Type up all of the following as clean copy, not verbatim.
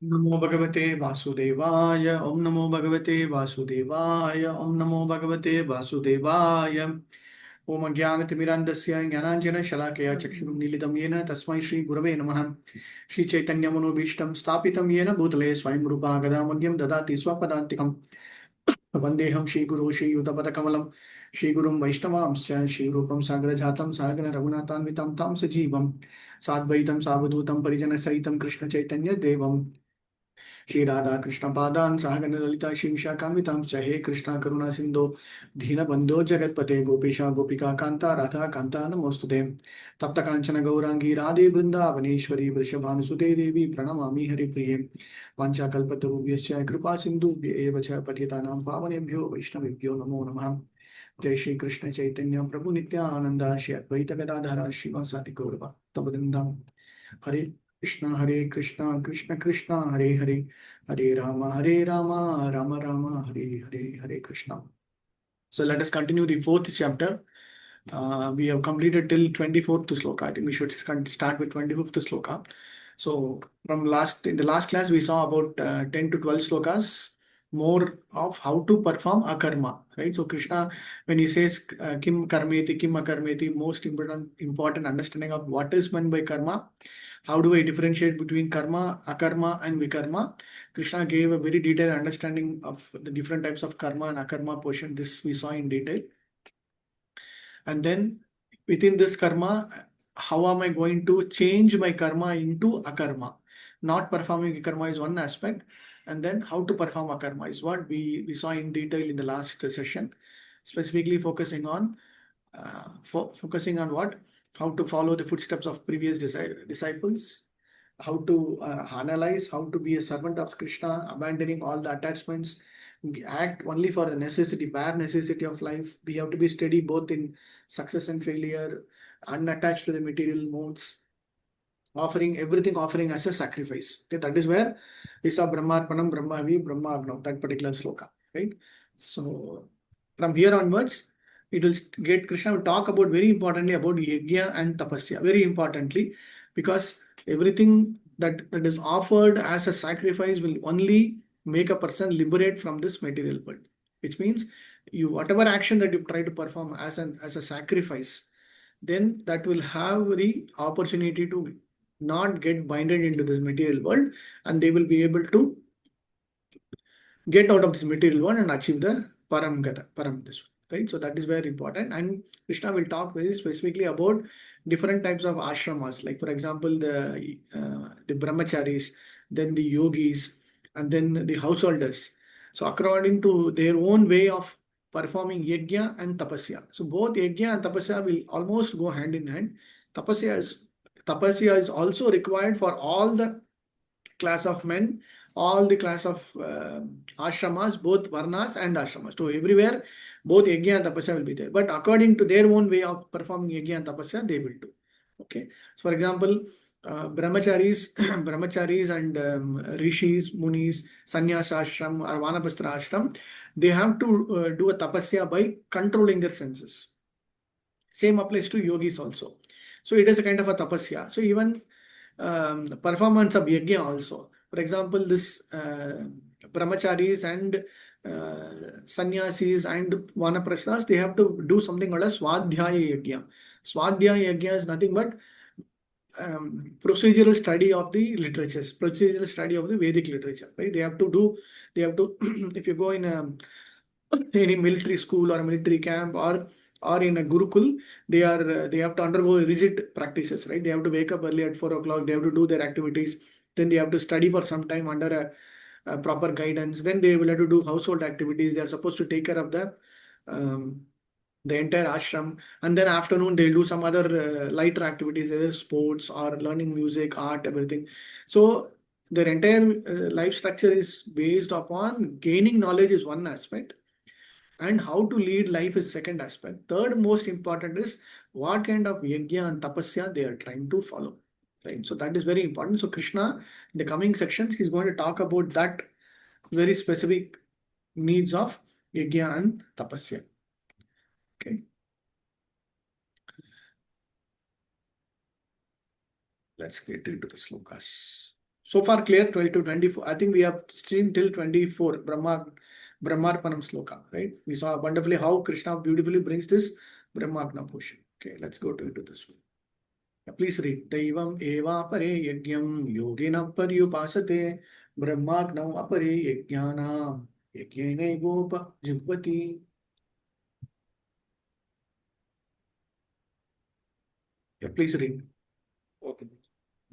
नमो भगवते वासुदेवाय। ओम नमो भगवते वासुदेवाय। ओम नमो भगवते वासुदेवाय। ओम अज्ञानतिमिरान्धस्य ज्ञानाञ्जनशलाकया चक्षुरुन्मीलितं येन तस्मै श्रीगुरवे नमः। श्रीचैतन्यमनोभीष्टं स्थापितं येन भूतले स्वयं रूपा गदामद्यं ददाति स्वपदान्तिकम्। वन्देऽहं श्रीगुरो श्रीयुतपदकमलं श्रीगुरुं वैष्णवांश्च श्रीरूपं साग्रजातं सागर रघुनाथान्वितं तं सजीवं साद्वैतं सावधूतं परिजनसहितं कृष्णचैतन्यदेवं श्री राधा कृष्ण पादान सहगण ललिता श्री विशाखान्वितां च हे कृष्णा करुणा सिंधो दीनबंधो जगत्पते गोपीशा गोपिका कांता राधा कांता नमोस्तुते तप्त कांचन गौरांगी राधे वृंदावनेश्वरी वृषभानुसुते देवी प्रणमामि हरिप्रिये वाञ्छाकल्पतरुभ्यश्च कृपा सिन्धुभ्य एव च पतितानां पावनेभ्यो वैष्णवेभ्यो नमो नमः। जय श्री कृष्ण चैतन्य प्रभु नित्यानंद श्री अद्वैत गदाधर श्रीवासादि गौर भक्तवृंदा। हरे कृष्णा कृष्ण कृष्णा हरे हरे, हरे राम राम राम हरे हरे, हरे Krishna. So let us continue the fourth chapter. We have completed till 24th sloka. I think we should start with 25th sloka. So in the last class we saw about 10 to 12 slokas more of how to perform akarma, right? So Krishna, when he says kim karmeti, kim akarmeti, most important understanding of what is meant by karma. How do I differentiate between karma, akarma, and vikarma? Krishna gave a very detailed understanding of the different types of karma and akarma portion. This we saw in detail. And then within this karma, how am I going to change my karma into akarma? Not performing karma is one aspect. And then how to perform akarma is what we saw in detail in the last session, specifically focusing on what? How to follow the footsteps of previous disciples, how to analyze, how to be a servant of Krishna, abandoning all the attachments, act only for the necessity, bare necessity of life. We have to be steady both in success and failure, unattached to the material modes, offering as a sacrifice. Okay, that is where we saw Brahmarpanam, Brahmavi, Brahmagnav, that particular sloka, right? So from here onwards, it will get Krishna will talk about very importantly about yajna and tapasya, very importantly, because everything that is offered as a sacrifice will only make a person liberate from this material world. Which means you whatever action that you try to perform as a sacrifice, then that will have the opportunity to not get binded into this material world, and they will be able to get out of this material world and achieve the param gata, param this one, right? So that is very important. And Krishna will talk very specifically about different types of ashramas, like for example the brahmacharis, then the yogis, and then the householders. So according to their own way of performing yajna and tapasya. So both yajna and tapasya will almost go hand in hand. Tapasya is also required for all the class of men, all the class of ashramas, both varnas and ashramas. So everywhere, both yajna and tapasya will be there. But according to their own way of performing yajna and tapasya, they will do. Okay. So for example, brahmacharis, brahmacharis and rishis, munis, sannyasa ashram or vanapastra ashram, they have to do a tapasya by controlling their senses. Same applies to yogis also. So it is a kind of a tapasya. So even the performance of yajna also. For example, this brahmacharis and sannyasis and vanaprasthas, they have to do something called as swadhyaya yajna. Swadhyaya yajna is nothing but procedural study of the literatures, procedural study of the Vedic literature. Right? They have to, if you go in any military school or military camp or in a gurukul, they have to undergo rigid practices, right? They have to wake up early at 4 o'clock. They have to do their activities. Then they have to study for some time under a proper guidance. Then they will have to do household activities. They are supposed to take care of the entire ashram, and then afternoon they'll do some other lighter activities, either sports or learning music, art, everything. So their entire life structure is based upon gaining knowledge is one aspect, and how to lead life is second aspect. Third most important is what kind of yajna and tapasya they are trying to follow. Right. So that is very important. So Krishna, in the coming sections, he's going to talk about that very specific needs of yajna and tapasya. Okay. Let's get into the slokas. So far clear, 12 to 24. I think we have seen till 24, Brahmarpanam sloka, right? We saw wonderfully how Krishna beautifully brings this Brahmagna portion. Okay, let's go into this one. Yeah, please read. Daivam eva pare yajnam yogina paryupasate brahmagnam apare yajnana yajnane gopa jugvati. Yeah, please read. Okay.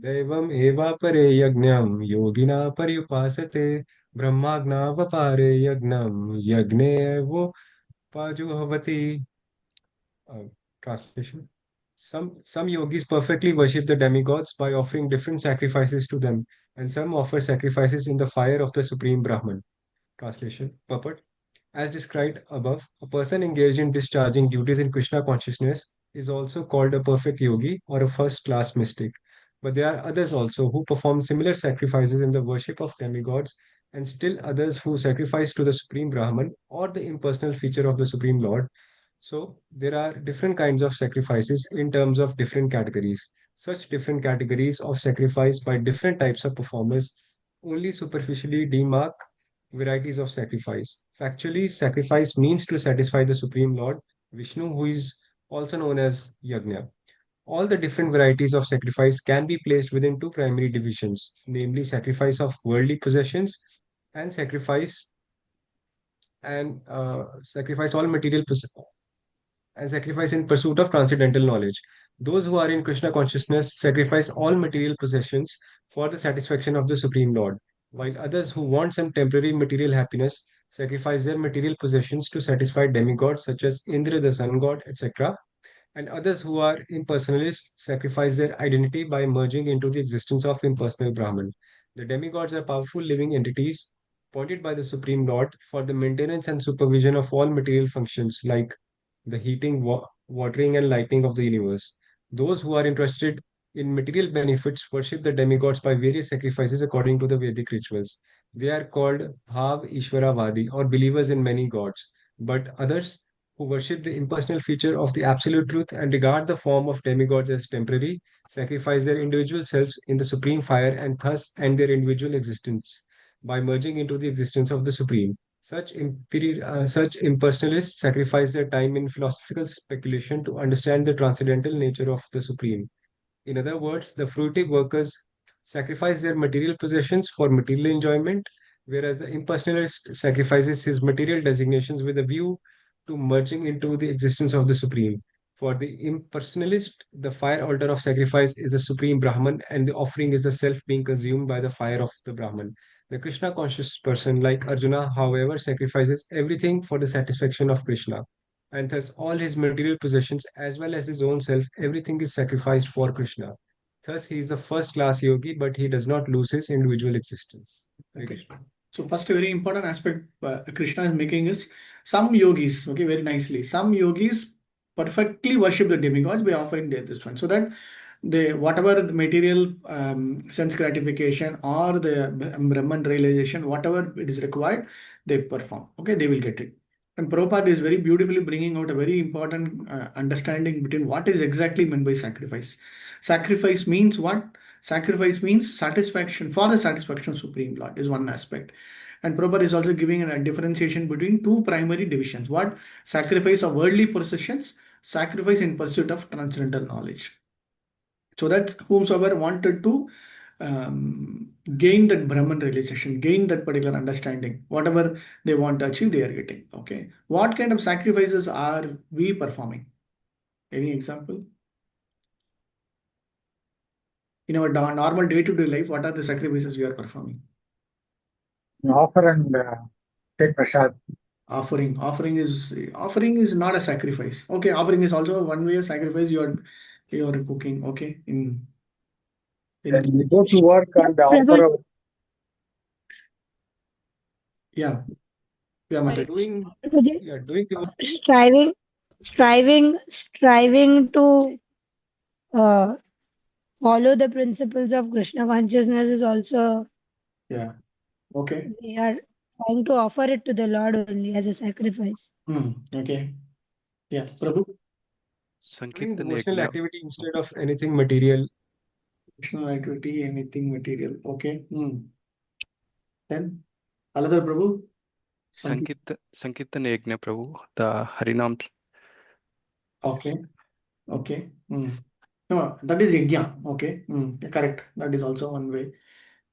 दैवम् एवापरे यज्ञं योगिना पर्युपासते ब्रह्माज्ञावपारे यज्ञं यज्ञे एवोपाजुह्वति. Translation. Some yogis perfectly worship the demigods by offering different sacrifices to them, and some offer sacrifices in the fire of the Supreme Brahman. Translation. Purport. As described above, a person engaged in discharging duties in Krishna consciousness is also called a perfect yogi or a first class mystic. But there are others also who perform similar sacrifices in the worship of demigods, and still others who sacrifice to the Supreme Brahman or the impersonal feature of the Supreme Lord. So there are different kinds of sacrifices in terms of different categories. Such different categories of sacrifice by different types of performers only superficially demark varieties of sacrifice. Factually, sacrifice means to satisfy the Supreme Lord, Vishnu, who is also known as Yajna. All the different varieties of sacrifice can be placed within two primary divisions, namely sacrifice of worldly possessions and sacrifice all material and sacrifice in pursuit of transcendental knowledge. Those who are in Krishna consciousness sacrifice all material possessions for the satisfaction of the Supreme Lord, while others who want some temporary material happiness sacrifice their material possessions to satisfy demigods such as Indra, the sun god, etc. And others who are impersonalists sacrifice their identity by merging into the existence of impersonal Brahman. The demigods are powerful living entities appointed by the Supreme Lord for the maintenance and supervision of all material functions like the heating, watering, and lighting of the universe. Those who are interested in material benefits worship the demigods by various sacrifices according to the Vedic rituals. They are called Bhav Ishwaravadi or believers in many gods. But others who worship the impersonal feature of the absolute truth and regard the form of demigods as temporary, sacrifice their individual selves in the supreme fire and thus end their individual existence by merging into the existence of the supreme. Such impersonalists sacrifice their time in philosophical speculation to understand the transcendental nature of the supreme. In other words, the fruitive workers sacrifice their material possessions for material enjoyment, whereas the impersonalist sacrifices his material designations with a view to merging into the existence of the Supreme. For the impersonalist, the fire altar of sacrifice is the Supreme Brahman, and the offering is the self being consumed by the fire of the Brahman. The Krishna conscious person, like Arjuna, however, sacrifices everything for the satisfaction of Krishna, and thus all his material possessions as well as his own self, everything is sacrificed for Krishna. Thus, he is a first class yogi, but he does not lose his individual existence. Okay. So first, a very important aspect Krishna is making is some yogis, okay, very nicely. Some yogis perfectly worship the demigods by offering this one, so that they whatever the material sense gratification or the Brahman realization, whatever it is required, they perform. Okay, they will get it. And Prabhupada is very beautifully bringing out a very important understanding between what is exactly meant by sacrifice. Sacrifice means what? Sacrifice means satisfaction for the satisfaction of Supreme Lord is one aspect. And Prabhupada is also giving a differentiation between two primary divisions. What? Sacrifice of worldly possessions, sacrifice in pursuit of transcendental knowledge. So that's whomsoever wanted to gain that Brahman realization, gain that particular understanding, whatever they want to achieve, they are getting. Okay. What kind of sacrifices are we performing? Any example? In our normal day-to-day life, what are the sacrifices we are performing? Offer and take prasad. Offering is not a sacrifice. Okay, offering is also one way of sacrifice. You are cooking. Okay, in We go to work and offer. Yeah, Mataji. Doing striving to uh, follow the principles of Krishna consciousness is also Yeah. Okay. we are trying to offer it to the Lord only as a sacrifice. Okay. Yeah, Prabhu. doing devotional activity instead of anything material Krishna activity, anything material. Okay. Then another Prabhu. Sankirtan Yajna Prabhu, the Harinam. Okay. Okay. No, that is yajna. Okay. Correct. That is also one way.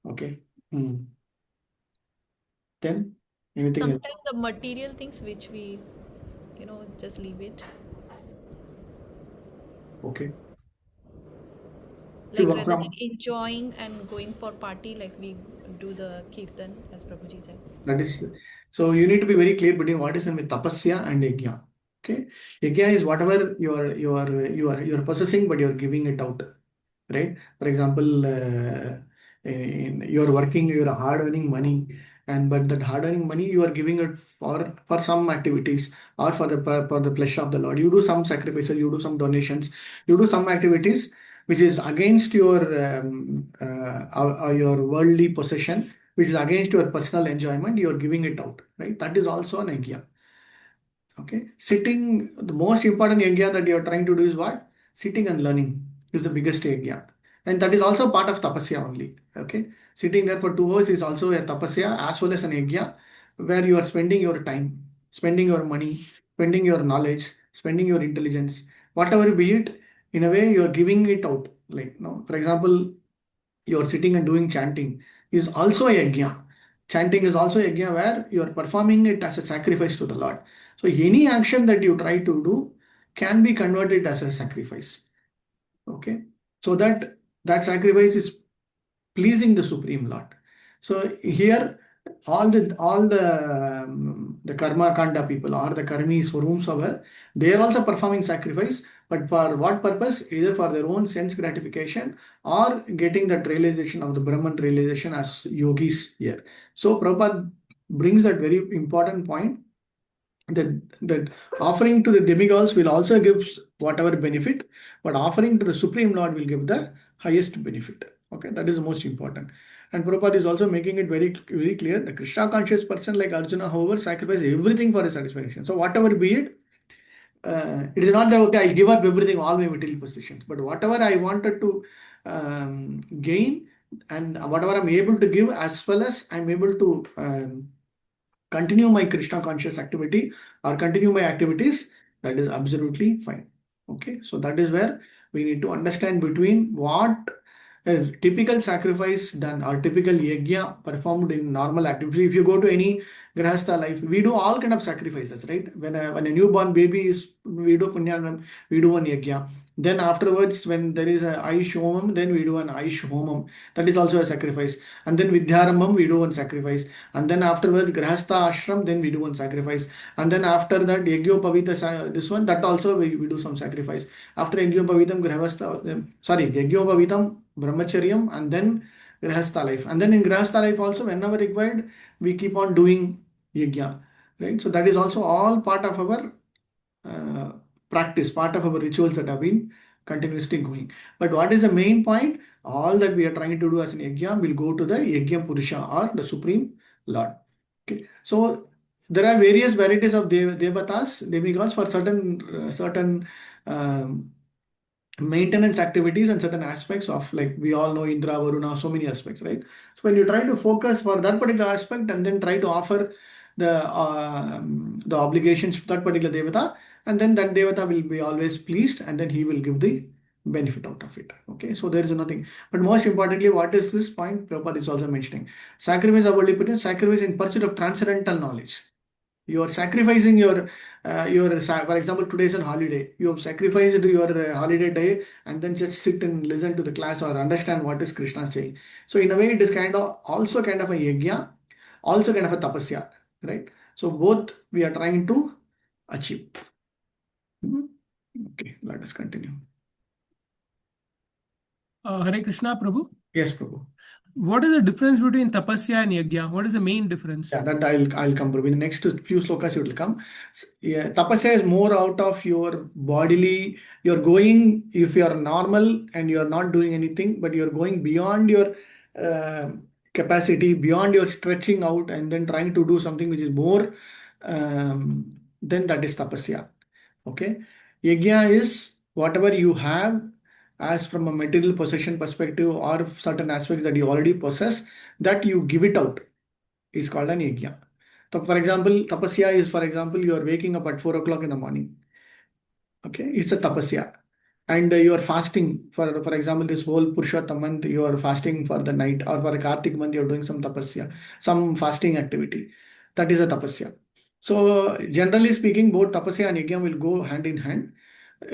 Okay. Then anything else? Sometimes the material things which we, just leave it. Okay. Like rather From than enjoying and going for party, like we do the kirtan, as Prabhuji said. that is so you need to be very clear between what is meant with tapasya and yajna. Okay. Yajna is whatever you are possessing, but you are giving it out. Right? For example, you're working, you're hard earning money, but that hard earning money you are giving it for some activities or for the pleasure of the Lord. You do some sacrifices, you do some donations, you do some activities which is against your worldly possession, which is against your personal enjoyment. You are giving it out, right? That is also an yajna. Okay, sitting, the most important yajna that you are trying to do is what? Sitting and learning is the biggest yajna. And that is also part of tapasya only. Okay, sitting there for 2 hours is also a tapasya as well as an yajna where you are spending your time, spending your money, spending your knowledge, spending your intelligence, whatever be it, in a way you are giving it out. Like, no, for example, you're sitting and doing chanting is also a yajna. Chanting is also a yajna where you are performing it as a sacrifice to the Lord. So any action that you try to do can be converted as a sacrifice. Okay. So that sacrifice is pleasing the Supreme Lord. So here all the karma kanda people or the karmis for whomsoever, they are also performing sacrifice, but for what purpose? Either for their own sense gratification or getting that realization of the Brahman realization as yogis here. So Prabhupada brings that very important point that offering to the demigods will also give whatever benefit, but offering to the Supreme Lord will give the highest benefit. Okay, that is the most important. And Prabhupada is also making it very, very clear. The Krishna conscious person like Arjuna, however, sacrifices everything for his satisfaction. So whatever be it, it is not that okay, I give up everything, all my material possessions, but whatever I wanted to gain and whatever I'm able to give, as well as I'm able to continue my Krishna conscious activity or continue my activities, that is absolutely fine. Okay, so that is where we need to understand between what a typical sacrifice done or typical yajna performed in normal activity. If you go to any grahasta life, we do all kind of sacrifices, right? When a newborn baby is, we do punyanam, we do one yajna. Then afterwards, when there is a Aish Homam, then we do an Aish Homam. That is also a sacrifice. And then Vidyarambam, we do one sacrifice. And then afterwards, Grahastha Ashram, then we do one sacrifice. And then after that, Yajnopavita, this one, that also we do some sacrifice. After Yajnopavitam, Yajnopavitam, Brahmacharyam, and then Grahastha life. And then in Grahastha life also, whenever required, we keep on doing Yajna. Right? So that is also all part of our practice, part of our rituals that have been continuously going. But what is the main point? All that we are trying to do as an yajna will go to the yajna purusha or the Supreme Lord. Okay. So there are various varieties of devatas, demigods for certain maintenance activities and certain aspects of, like we all know Indra, Varuna, so many aspects, right? So when you try to focus for that particular aspect and then try to offer the obligations to that particular devata, and then that devata will be always pleased, and then he will give the benefit out of it. Okay, so there is nothing. But most importantly, what is this point? Prabhupada is also mentioning sacrifice of worldly potential, sacrifice in pursuit of transcendental knowledge. You are sacrificing for example, today's a holiday. You have sacrificed your holiday day and then just sit and listen to the class or understand what is Krishna saying. So in a way, it is also kind of a yajna, also kind of a tapasya, right? So both we are trying to achieve. Okay, let us continue. Hare Krishna, Prabhu. Yes, Prabhu. What is the difference between tapasya and yajna? What is the main difference? Yeah, that I'll come, Prabhu. In the next few slokas, it will come. Yeah, tapasya is more out of your bodily. You're going, if you are normal and you're not doing anything, but you're going beyond your capacity, beyond your stretching out, and then trying to do something which is more, then that is tapasya. Okay. Yajna is whatever you have as from a material possession perspective or certain aspects that you already possess, that you give it out is called an yajna. So for example, tapasya is, for example, you are waking up at 4 o'clock in the morning. Okay, it's a tapasya. And you are fasting, for example, this whole Purushottam month, you are fasting for the night, or for a Kartik month, you are doing some tapasya, some fasting activity. That is a tapasya. So generally speaking, both tapasya and yajna will go hand in hand.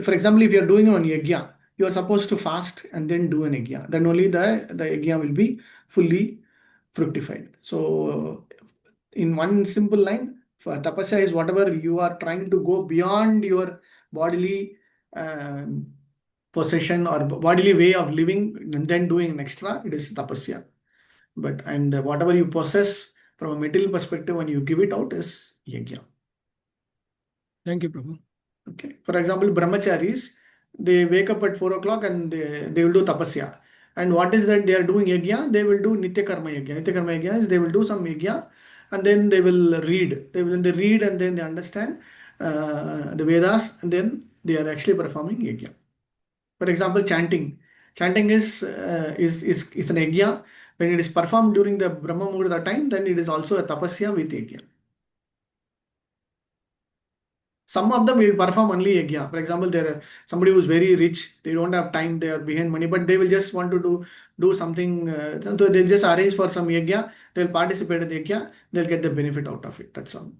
For example, if you are doing one yajna, you are supposed to fast and then do an yajna. Then only the yajna will be fully fructified. So in one simple line, for tapasya is whatever you are trying to go beyond your bodily possession or bodily way of living and then doing an extra, it is tapasya. But whatever you possess from a material perspective, when you give it out, is yajna. Thank you, Prabhu. Okay. For example, brahmacharis, they wake up at 4 o'clock and they will do tapasya. And what is that they are doing yajna? They will do nitya karma yajna. Nitya karma yajna is they will do some yajna and then they will read. They read and then they understand the Vedas, and then they are actually performing yajna. For example, chanting. Chanting is an yajna. When it is performed during the Brahma Muhurta time, then it is also a tapasya with yajna. Some of them will perform only yajna. For example, there are somebody who is very rich, they don't have time, they are behind money, but they will just want to do something. So they'll just arrange for some yajna, they'll participate in the yajna, they'll get the benefit out of it. That's all.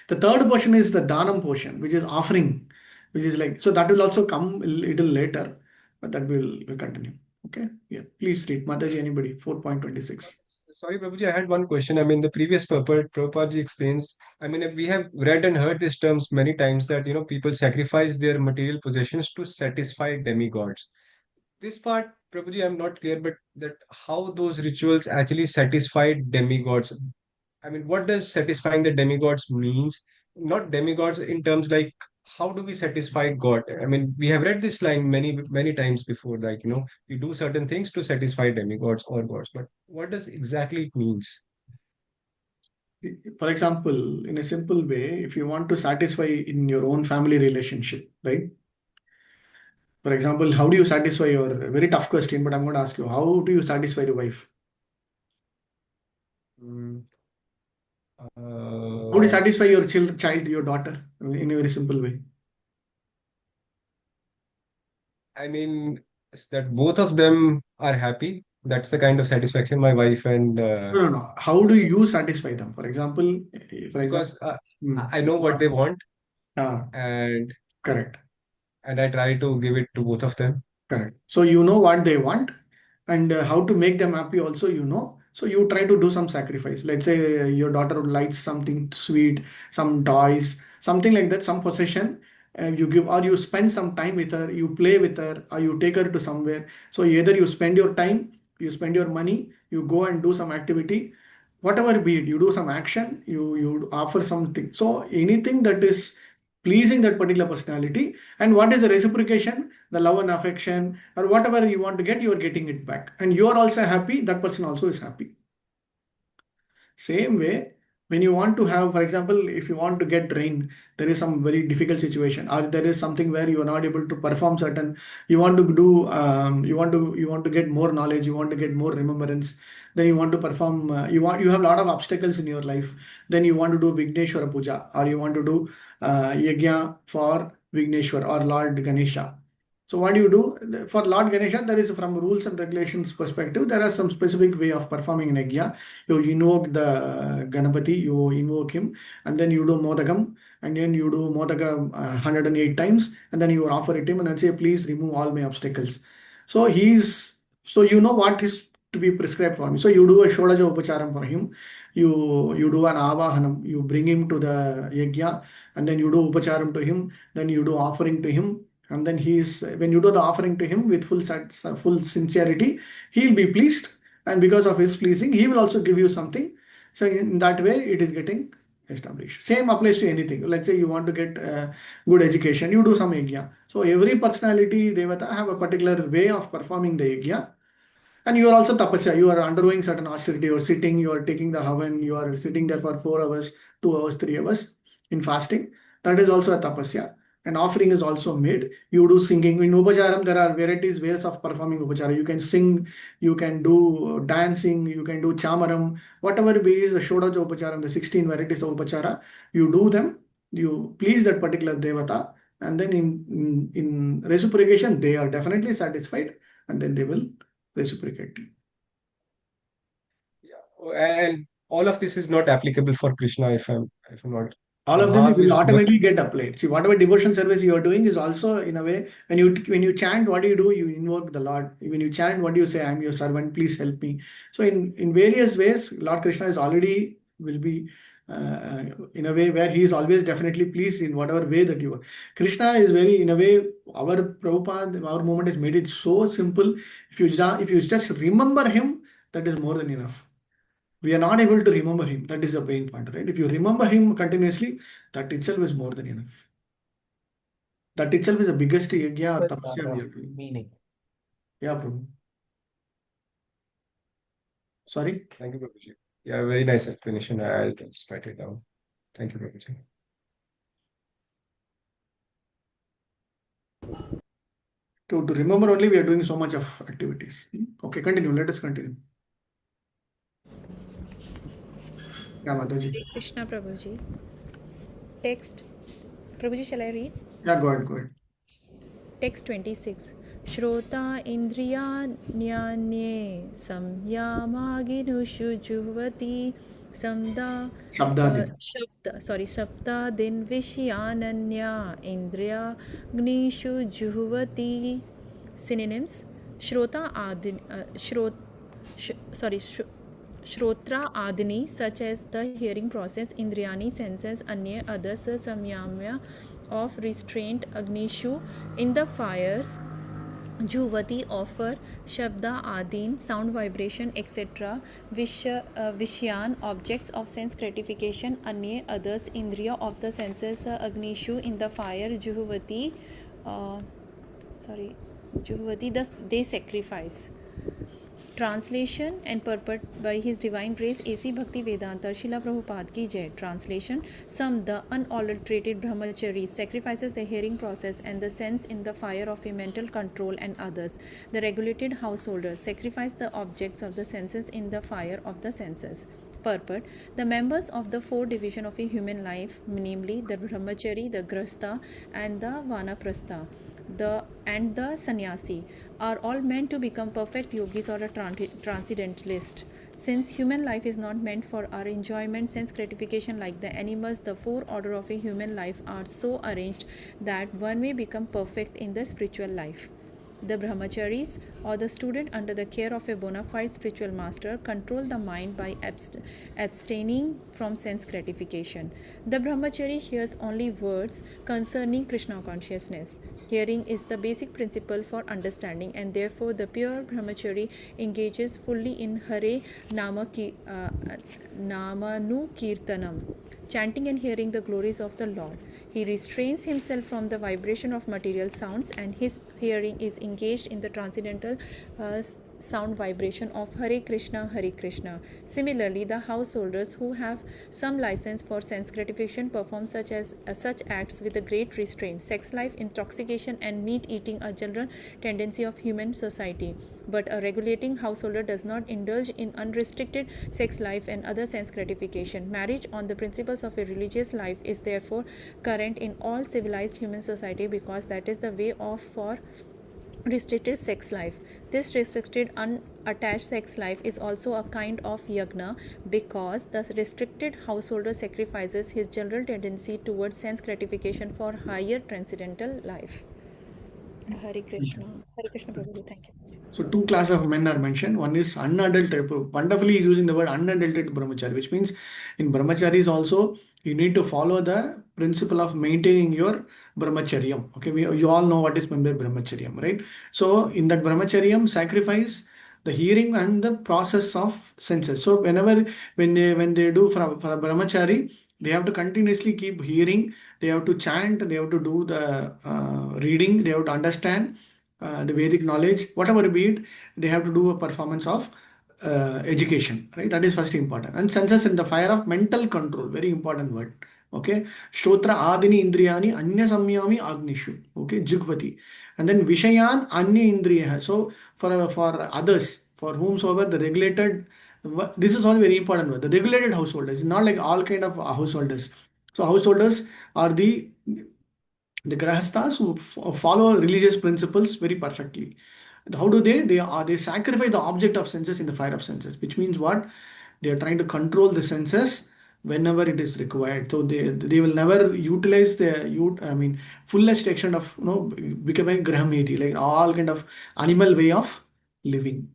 The third portion is the dhanam portion, which is offering, which is like, so that will also come a little later, but that will continue. Okay. Yeah. Please read. Mataji, anybody? 4.26. Sorry, Prabhuji, I had one question. I mean, the previous Prabhupada explains, I mean, we have read and heard these terms many times that, people sacrifice their material possessions to satisfy demigods. This part, Prabhuji, I'm not clear, but that how those rituals actually satisfy demigods. I mean, what does satisfying the demigods means? Not demigods in terms like how do we satisfy God? I mean, we have read this line many, many times before, like, we do certain things to satisfy demigods or gods, but what does exactly it means? For example, in a simple way, if you want to satisfy in your own family relationship, right? For example, how do you satisfy your very tough question, but I'm going to ask you, how do you satisfy your wife? Mm, How do you satisfy your child, your daughter, in a very simple way? I mean, that both of them are happy. That's the kind of satisfaction my wife and No. How do you satisfy them? For example, because hmm, I know what they want ah, and correct. I try to give it to both of them. Correct. So you know what they want and how to make them happy also you know. So you try to do some sacrifice. Let's say your daughter likes something sweet, some toys, something like that, some possession. You give or you spend some time with her, you play with her, or you take her to somewhere. So either you spend your time, you spend your money, you go and do some activity, whatever be it, you do some action, you offer something. So anything that is pleasing that particular personality, and what is the reciprocation, the love and affection, or whatever you want to get, you are getting it back, and you are also happy, that person also is happy. Same way, when you want to have, for example, if you want to get rain, there is some very difficult situation, or there is something where you are not able to perform certain, you want to do, you want to get more knowledge, you want to get more remembrance, then you want to perform, you have a lot of obstacles in your life, then you want to do Vigneshwara Puja, or you want to do yajna for Vigneshwar or Lord Ganesha. So what do you do? For Lord Ganesha, there is from rules and regulations perspective, there are some specific way of performing an yajna. You invoke the Ganapati, you invoke him, and then you do Modakam, and then you do Modaka 108 times, and then you offer it to him and then say, please remove all my obstacles. So you know what is to be prescribed for him. So you do a Shodaja Upacharam for him, you do an Avahanam, you bring him to the yajna, and then you do Upacharam to him, then you do offering to him. And then when you do the offering to him with full sincerity, he'll be pleased. And because of his pleasing, he will also give you something. So in that way, it is getting established. Same applies to anything. Let's say you want to get good education, you do some yajna. So every personality, devata, have a particular way of performing the yajna. And you are also tapasya. You are undergoing certain austerity. You are sitting, you are taking the havan, you are sitting there for 4 hours, 2 hours, 3 hours in fasting. That is also a tapasya. An offering is also made. You do singing. In Upacharam, there are ways of performing Upachara. You can sing, you can do dancing, you can do chamaram, whatever way is the Shodaja Upacharam, the 16 varieties of Upachara, you do them, you please that particular Devata, and then in reciprocation, they are definitely satisfied, and then they will reciprocate you. Yeah. And all of this is not applicable for Krishna if I'm not. All of them Bhav will is automatically get applied. See, whatever devotion service you are doing is also in a way, when you chant, what do? You invoke the Lord. When you chant, what do you say? I am your servant, please help me. So in various ways, Lord Krishna is already will be in a way where he is always definitely pleased in whatever way that you are. Krishna is very, in a way, our Prabhupada, our movement has made it so simple. If you just remember him, that is more than enough. We are not able to remember him. That is the pain point, right? If you remember him continuously, that itself is more than enough. That itself is the biggest yajna or tapasya we are doing. Meaning. Yeah, Prabhu. Sorry? Thank you, Prabhuji. Yeah, very nice explanation. I'll just write it down. Thank you, Prabhuji. To remember only, we are doing so much of activities. Okay, continue. Let us continue. Yeah, Mataji. Krishna Prabhuji. Text. Prabhuji, shall I read? Yeah, go ahead. Text 26. Shrota indriyanyanye samyamáginushu juhvati samda Shabdadin. Shabda din vishyananya indriya gnishu juhvati. Synonyms: Shrota adin, Shrotra adini, such as the hearing process, Indriyani senses, Anya others, Samyamya of restraint, Agnishu in the fires, Juvati offer, Shabda Adin sound vibration, etc. Vishyan objects of sense gratification, Anya others, Indriya of the senses, Agnishu in the fire, Juhvati they sacrifice. Translation and purport by His Divine Grace A.C. Bhakti Vedanta Srila Prabhupada Ki Jai. Translation: Some, the unadulterated brahmacharis, sacrifices the hearing process and the sense in the fire of a mental control, and others, the regulated householders, sacrifice the objects of the senses in the fire of the senses. Purport: the members of the four divisions of a human life, namely the brahmachari, the grahasta, and the vanaprastha, the sannyasi, are all meant to become perfect yogis or a transcendentalist. Since human life is not meant for our enjoyment, sense gratification like the animals, the four orders of a human life are so arranged that one may become perfect in the spiritual life. The brahmacharis, or the student under the care of a bona fide spiritual master, control the mind by abstaining from sense gratification. The brahmachari hears only words concerning Krishna consciousness. Hearing is the basic principle for understanding, and therefore the pure brahmachari engages fully in Hare Namanu Kirtanam, chanting and hearing the glories of the Lord. He restrains himself from the vibration of material sounds, and his hearing is engaged in the transcendental sound vibration of Hare Krishna, Hare Krishna. Similarly, the householders who have some license for sense gratification perform such acts with a great restraint. Sex life, intoxication, and meat eating are general tendency of human society, but a regulating householder does not indulge in unrestricted sex life and other sense gratification. Marriage on the principles of a religious life is therefore current in all civilized human society, because that is the way for restricted sex life. This restricted unattached sex life is also a kind of yajna, because the restricted householder sacrifices his general tendency towards sense gratification for higher transcendental life. Hare Krishna. Hare Krishna Prabhuji, thank you. So two classes of men are mentioned. One is unadulterated. Wonderfully he's using the word unadulterated brahmachari, which means in brahmacharis also you need to follow the principle of maintaining your brahmacharyam. Okay, you all know what is meant by brahmacharyam, right? So in that brahmacharyam, sacrifice the hearing and the process of senses. So when they do for a brahmachari, they have to continuously keep hearing, they have to chant, they have to do the reading, they have to understand the Vedic knowledge, whatever be it, they have to do a performance of education, right? That is first important. And senses in the fire of mental control, very important word. Okay, Shrotra Adini Indriyani Anya Samyami Agnishu. Okay, Jugvati. And then Vishayan Anya Indriya. So for others, for whomsoever the regulated, this is all very important word. The regulated householders, not like all kind of householders. So householders are the grahastas who follow religious principles very perfectly. How do they sacrifice the object of senses in the fire of senses, which means what? They are trying to control the senses whenever it is required. So they will never utilize fullest extent of becoming grahmeti, like all kind of animal way of living.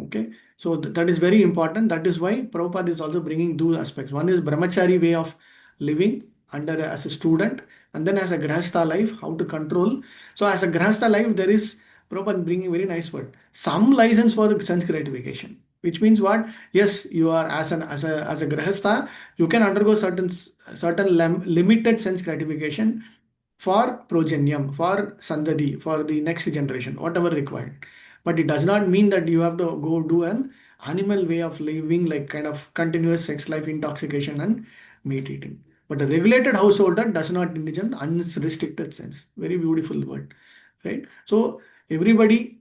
Okay, so that is very important. That is why Prabhupada is also bringing two aspects. One is brahmachari way of living under as a student, and then as a grahastha life, how to control. So as a grahastha life, there is Prabhupada bringing very nice word. Some license for sense gratification, which means what? Yes, you are as a grahastha, you can undergo certain limited sense gratification for progenium, for sandadi, for the next generation, whatever required. But it does not mean that you have to go do an animal way of living, like kind of continuous sex life, intoxication, and meat eating. But a regulated householder does not indulge in unrestricted sense. Very beautiful word, right? So everybody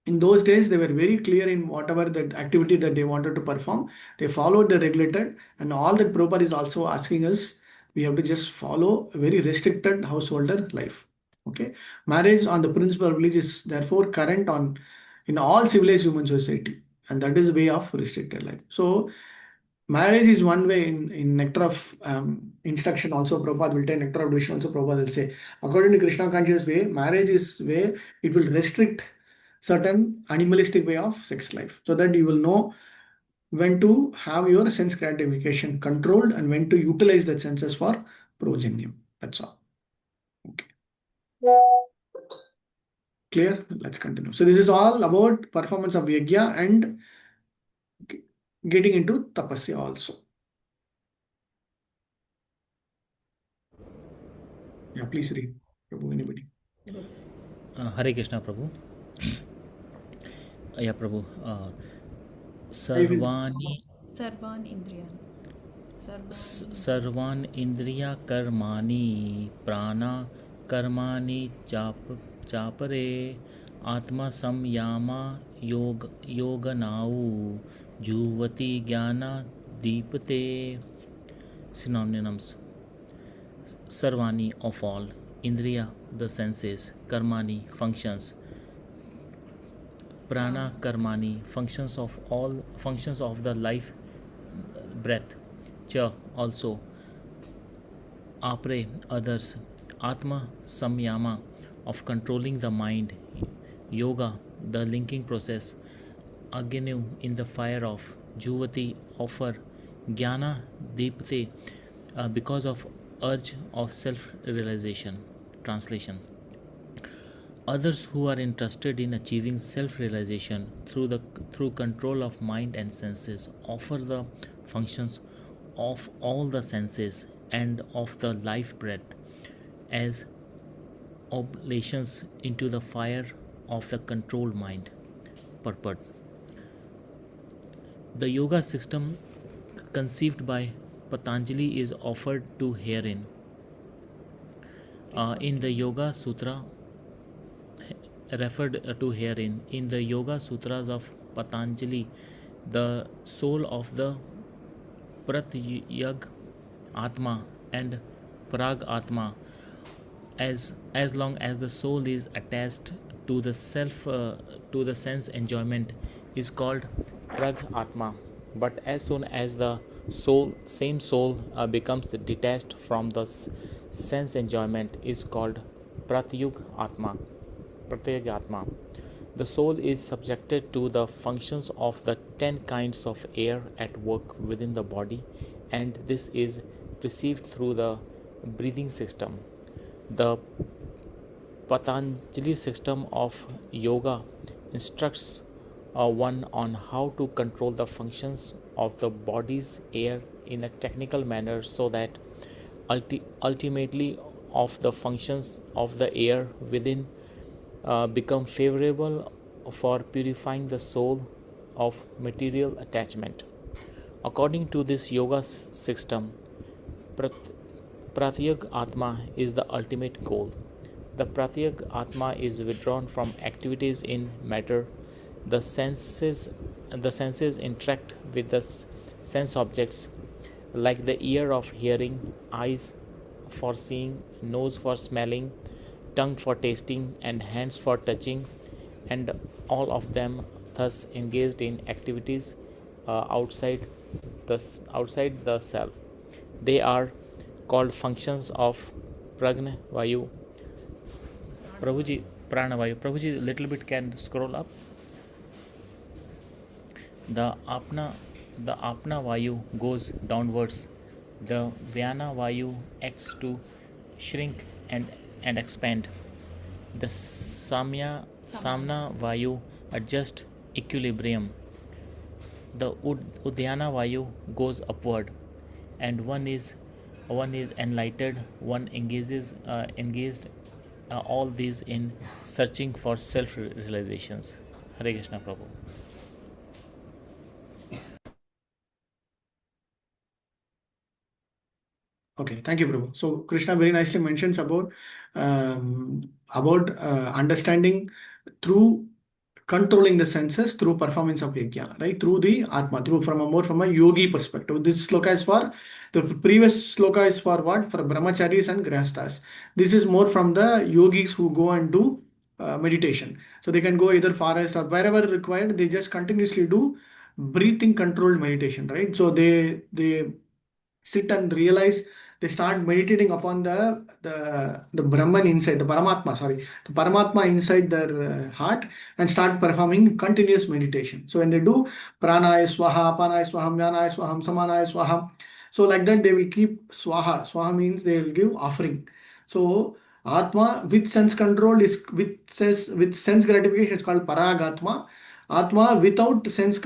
in those days, they were very clear in whatever the activity that they wanted to perform. They followed the regulated, and all that Prabhupada is also asking us, we have to just follow a very restricted householder life. Okay, marriage on the principle of religion is therefore current on in all civilized human society, and that is way of restricted life. So marriage is one way in nectar of instruction. Also, Prabhupada will take nectar of division. Also, Prabhupada will say, according to Krishna conscious way, marriage is where it will restrict certain animalistic way of sex life, so that you will know when to have your sense gratification controlled and when to utilize that senses for progenium. That's all. Okay. Clear? Let's continue. So this is all about performance of yajna and getting into tapasya also. Yeah, please read. Prabhu, anybody? Hare Krishna Prabhu. Yeah Prabhu. Sarvani Sarvan Indriyan. Sarvan Indriya Karmani Prana Karmani Chapare Atma Samyama Yoganau Juvati Jnana Deepate. Synonyms: Sarvani, of all; Indriya, the senses; Karmani, functions; Prana, Karmani, functions of the life breath; Cha, also; Apre, others; Atma Samyama, of controlling the mind; Yoga, the linking process; Agnu, in the fire of; Juvati, offer; Jnana Deepte, because of urge of self-realization. Translation: others who are interested in achieving self-realization through control of mind and senses offer the functions of all the senses and of the life breath as oblations into the fire of the controlled mind. Purport: the yoga system conceived by Patanjali is offered to herein. In the Yoga Sutra referred to herein, in the Yoga Sutras of Patanjali, the soul of the Pratyag Atma and Prag Atma, as long as the soul is attached to the sense enjoyment, is called Prag Atma. But as soon as the same soul becomes detached from the sense enjoyment, is called Pratyug Atma. The soul is subjected to the functions of the 10 kinds of air at work within the body, and this is perceived through the breathing system. The Patanjali system of yoga instructs one on how to control the functions of the body's air in a technical manner, so that ultimately of the functions of the air within become favorable for purifying the soul of material attachment. According to this yoga system, Pratyag Atma is the ultimate goal. The Pratyag Atma is withdrawn from activities in matter. The senses interact with the sense objects like the ear of hearing, eyes for seeing, nose for smelling, tongue for tasting, and hands for touching, and all of them thus engaged in activities outside the self. They are called functions of pragna vayu. Prabhuji, prana vayu. Prabhuji, little bit can scroll up. The apna vayu goes downwards. The vyana vayu acts to shrink and expand. The samna vayu adjusts equilibrium. The udyana vayu goes upward, and one is enlightened. One engaged all these in searching for self realizations. Hare Krishna, Prabhu. Okay, thank you, Prabhu. So Krishna very nicely mentions about understanding through controlling the senses through performance of yajna, right? Through the atma, through from a yogi perspective. This sloka is for the previous sloka is for what? For brahmacharis and grahastas. This is more from the yogis who go and do meditation. So they can go either forest or wherever required. They just continuously do breathing controlled meditation, right? So they sit and realize, they start meditating upon the Brahman inside, the Paramatma, sorry, the Paramatma inside their heart, and start performing continuous meditation. So when they do pranaya swaha, apanaya swaham, vyanaya swaham, samanaya swaham, so like that they will keep swaha. Swaha means they will give offering. So Atma with sense control is with sense gratification, it's called Paragatma. Atma without sense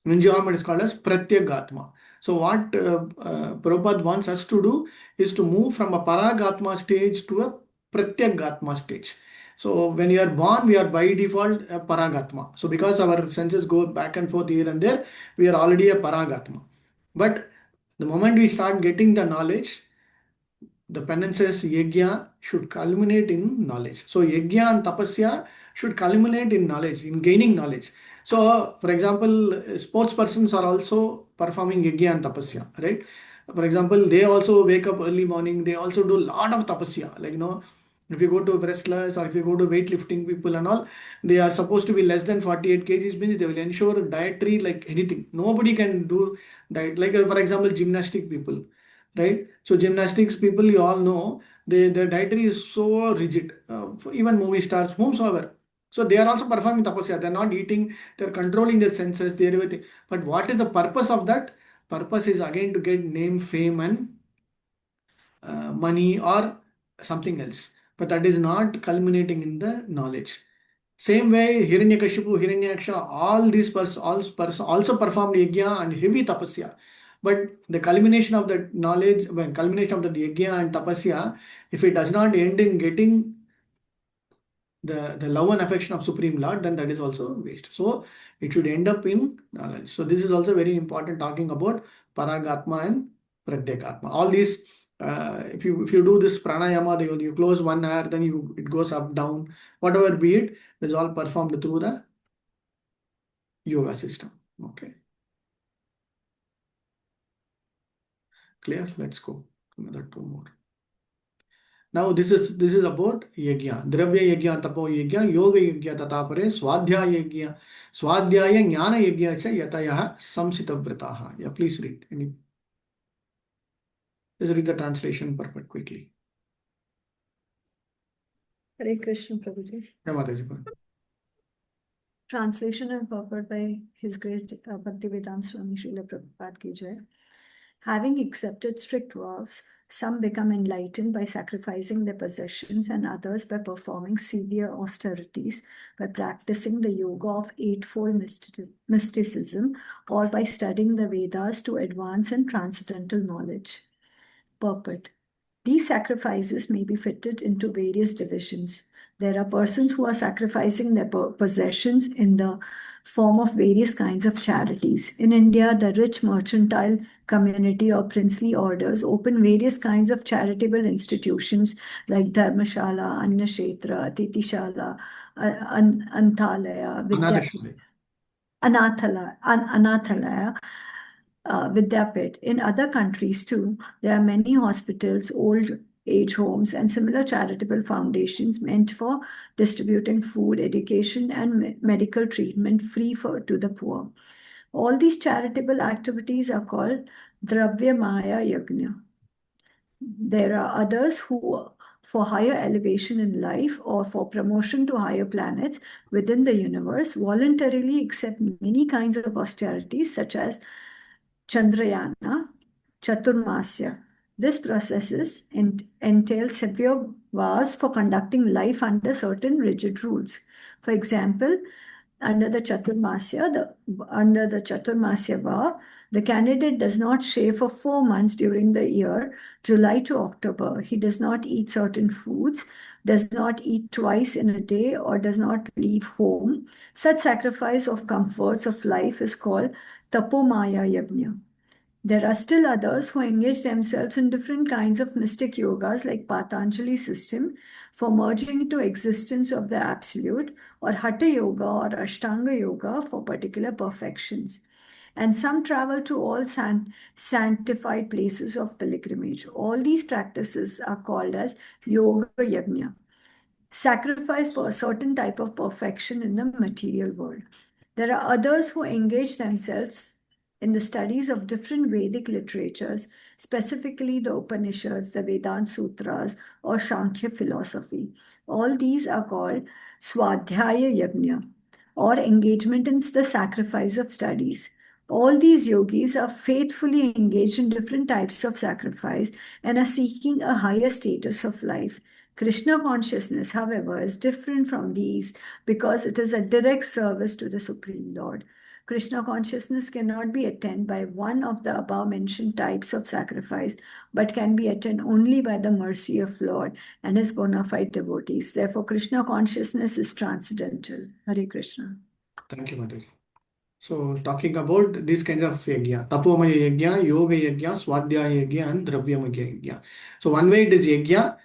enjoyment is called as Pratyagatma. So what Prabhupada wants us to do is to move from a Paragatma stage to a Pratyagatma stage. So when you are born, we are by default a Paragatma. So because our senses go back and forth here and there, we are already a Paragatma. But the moment we start getting the knowledge, the penances, yajna should culminate in knowledge. So yajna and tapasya should culminate in knowledge, in gaining knowledge. So for example, sports persons are also performing yajna and tapasya, right? For example, they also wake up early morning, they also do a lot of tapasya. Like, if you go to wrestlers or if you go to weightlifting people and all, they are supposed to be less than 48 kgs, means they will ensure dietary like anything. Nobody can do diet. Like for example, gymnastic people, right? So gymnastics people, you all know, their dietary is so rigid. Even movie stars, whomsoever. So they are also performing tapasya. They are not eating. They are controlling their senses. They are everything. But what is the purpose of that? Purpose is again to get name, fame, and money or something else. But that is not culminating in the knowledge. Same way, Hiranyakashipu, Hiranyaksha, all these also performed yajna and heavy tapasya. But the culmination of that knowledge, when culmination of the yajna and tapasya, if it does not end in getting the love and affection of Supreme Lord, then that is also waste. So it should end up in knowledge. So this is also very important, talking about Paragatma and Pradyagatma. All these, if you do this pranayama, you close one eye, then it goes up, down, whatever be it, is all performed through the yoga system. Okay. Clear? Let's go. Another two more. Now this is about yajna. Dravya yajna, tapo yajna, yoga yajna, tatapare, swadhyaya yajna, swadhyaya jnana yajna cha yatayaha samsita vrataha. Yeah, please read. Let's read the translation purport quickly. Hare Krishna, Prabhuji. Yeah, Mataji. Translation and purport by His Grace Bhaktivedanta Swami Srila Prabhupada Ki Jai. Having accepted strict vows, some become enlightened by sacrificing their possessions and others by performing severe austerities, by practicing the yoga of eightfold mysticism, or by studying the Vedas to advance in transcendental knowledge. Purport. These sacrifices may be fitted into various divisions. There are persons who are sacrificing their possessions in the form of various kinds of charities. In India, the rich mercantile community or princely orders open various kinds of charitable institutions like Dharmashala, Annashetra, Titishala, Anthalaya, Anadashale. Anathalaya, Vidyapit. In other countries too, there are many hospitals, old age homes, and similar charitable foundations meant for distributing food, education, and medical treatment free to the poor. All these charitable activities are called Dravya Maya Yajna. There are others who, for higher elevation in life or for promotion to higher planets within the universe, voluntarily accept many kinds of austerities such as Chandrayana, Chaturmasya. This process entails severe vows for conducting life under certain rigid rules. For example, under the Chaturmasya vow, the candidate does not shave for 4 months during the year, July to October. He does not eat certain foods, does not eat twice in a day, or does not leave home. Such sacrifice of comforts of life is called Tapomaya Yajna. There are still others who engage themselves in different kinds of mystic yogas like Patanjali system for merging into existence of the absolute, or Hatha Yoga or Ashtanga Yoga for particular perfections. And some travel to all sanctified places of pilgrimage. All these practices are called as Yoga Yajna, sacrifice for a certain type of perfection in the material world. There are others who engage themselves in the studies of different Vedic literatures, specifically the Upanishads, the Vedanta Sutras, or Sankhya philosophy. All these are called Swadhyaya Yajna, or engagement in the sacrifice of studies. All these yogis are faithfully engaged in different types of sacrifice and are seeking a higher status of life. Krishna consciousness, however, is different from these because it is a direct service to the Supreme Lord. Krishna consciousness cannot be attained by one of the above mentioned types of sacrifice, but can be attained only by the mercy of Lord and his bona fide devotees. Therefore, Krishna consciousness is transcendental. Hare Krishna. Thank you, Mataji. So, talking about these kinds of yajna, tapomaya yajna, yoga yajna, swadhyaya yajna, and dravyamaya yajna. So, one way it is yajna,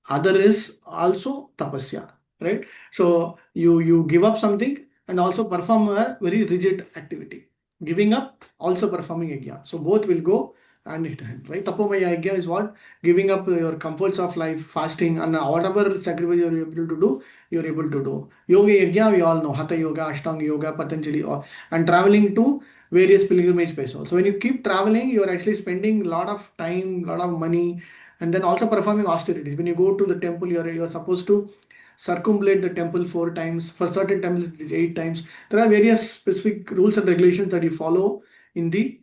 other is also tapasya, right? So, you give up something and also perform a very rigid activity. Giving up, also performing yajna. So, both will go hand in hand, right? Tapomaya yajna is what? Giving up your comforts of life, fasting, and whatever sacrifice you are able to do, you are able to do. Yoga yajna, we all know, Hatha Yoga, Ashtanga Yoga, Patanjali, and traveling to various pilgrimage places. So when you keep traveling, you are actually spending a lot of time, a lot of money, and then also performing austerities. When you go to the temple, you are supposed to circumambulate the temple 4 times. For certain temples, it is 8 times. There are various specific rules and regulations that you follow in the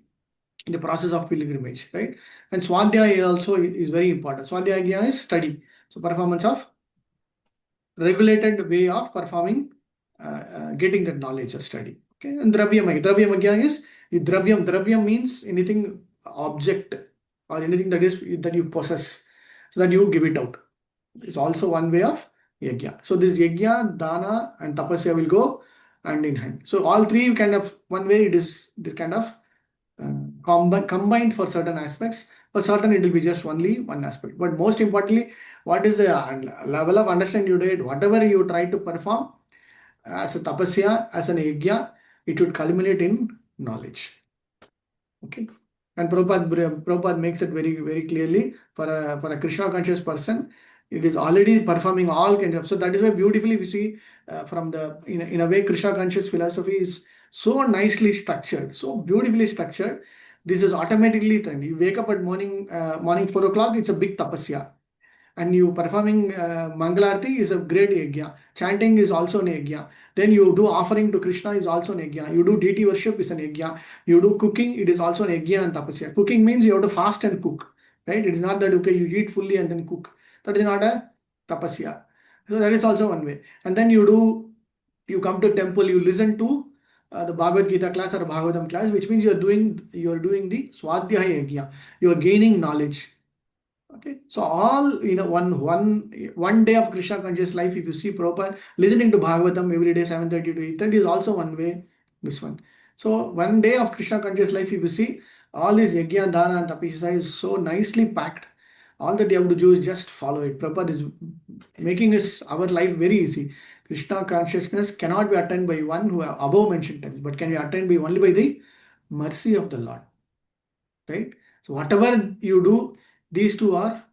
process of pilgrimage, right? And Swadhyaya also is very important. Swadhyaya is study. So performance of regulated way of performing, getting that knowledge or study. Okay, and Dravyamagya is Dravyam means anything object or anything that you possess, so that you give it out. It's also one way of yajna. So this yajna, dana, and tapasya will go hand in hand. So all three kind of one way it is kind of combined for certain aspects. For certain, it will be just only one aspect. But most importantly, what is the level of understanding you did? Whatever you try to perform as a tapasya, as an yajna, it should culminate in knowledge. Okay. And Prabhupada makes it very, very clearly for a Krishna conscious person, it is already performing all kinds of. So that is why beautifully we see from the in a way Krishna conscious philosophy is so nicely structured, so beautifully structured. This is automatically done. You wake up at morning 4 o'clock, it's a big tapasya. And you performing Mangalarti is a great yajna. Chanting is also an yajna. Then you do offering to Krishna is also an yajna. You do deity worship is an yajna. You do cooking, it is also an yajna and tapasya. Cooking means you have to fast and cook, right? It is not that okay, you eat fully and then cook. That is not a tapasya. So that is also one way. And then you come to temple, you listen to the Bhagavad Gita class or Bhagavatam class, which means you are doing the Swadhyaya yajna. You are gaining knowledge. Okay, so all one day of Krishna conscious life, if you see proper listening to Bhagavatam every day 7:30 to 8:30 is also one way. This one. So one day of Krishna conscious life, if you see all this yajna, dana, and tapasya is so nicely packed. All that you have to do is just follow it. Prabhupada is making this our life very easy. Krishna consciousness cannot be attained by one who have above mentioned times, but can be attained by only by the mercy of the Lord. Right? So whatever you do, these two are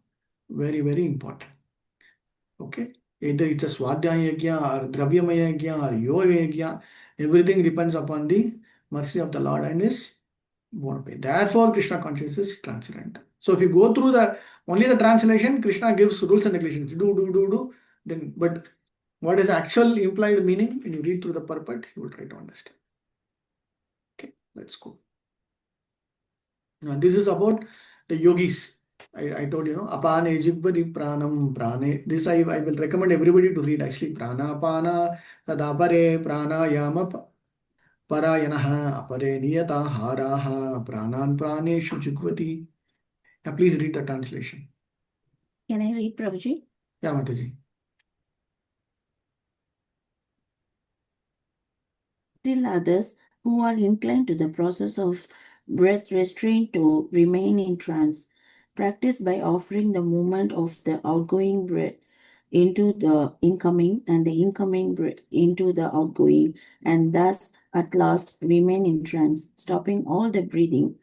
very, very important. Okay? Either it's a Swadhyaya Yajna or Dravyamaya Yajna or Yoga Yajna, everything depends upon the mercy of the Lord and His bonafide. Therefore, Krishna consciousness is transcendental. So if you go through only the translation, Krishna gives rules and regulations. Do. Then, but what is the actual implied meaning? When you read through the purport, you will try to understand. Okay, let's go. Now, this is about the yogis. I told you, apana ejigvadi pranam prane. This I will recommend everybody to read actually. Prana apana tadapare prana yama parayanaha apare niyata haraha pranan praneshu jigvati. Yeah, please read the translation. Can I read, Prabhuji? Yeah, Mataji. Still others who are inclined to the process of breath restraint to remain in trance, practice by offering the movement of the outgoing breath into the incoming and the incoming breath into the outgoing, and thus at last remain in trance, stopping all the breathing.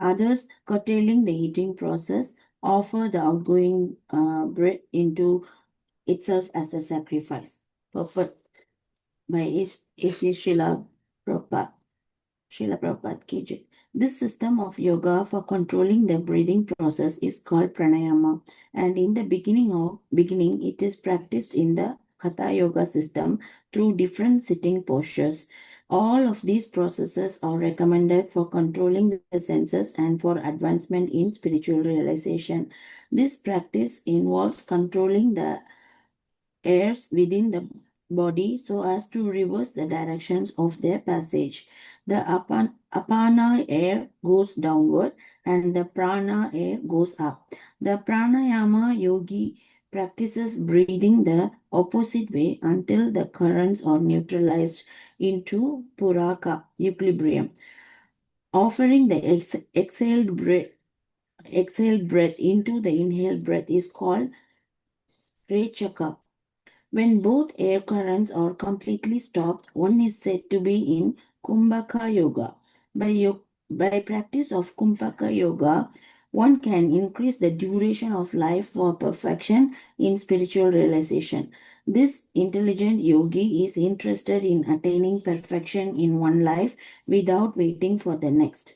Others, curtailing the eating process, offer the outgoing breath into itself as a sacrifice. Purport by A.C. Srila Prabhupada. Srila Prabhupada ki jai. This system of yoga for controlling the breathing process is called pranayama, and in the beginning it is practiced in the Hatha yoga system through different sitting postures. All of these processes are recommended for controlling the senses and for advancement in spiritual realization. This practice involves controlling the airs within the body so as to reverse the directions of their passage. The apana air goes downward and the prana air goes up. The pranayama yogi practices breathing the opposite way until the currents are neutralized into puraka, equilibrium. Offering the exhaled breath into the inhaled breath is called rechaka. When both air currents are completely stopped, one is said to be in Kumbhaka Yoga. By practice of Kumbhaka Yoga, one can increase the duration of life for perfection in spiritual realization. This intelligent yogi is interested in attaining perfection in one life without waiting for the next.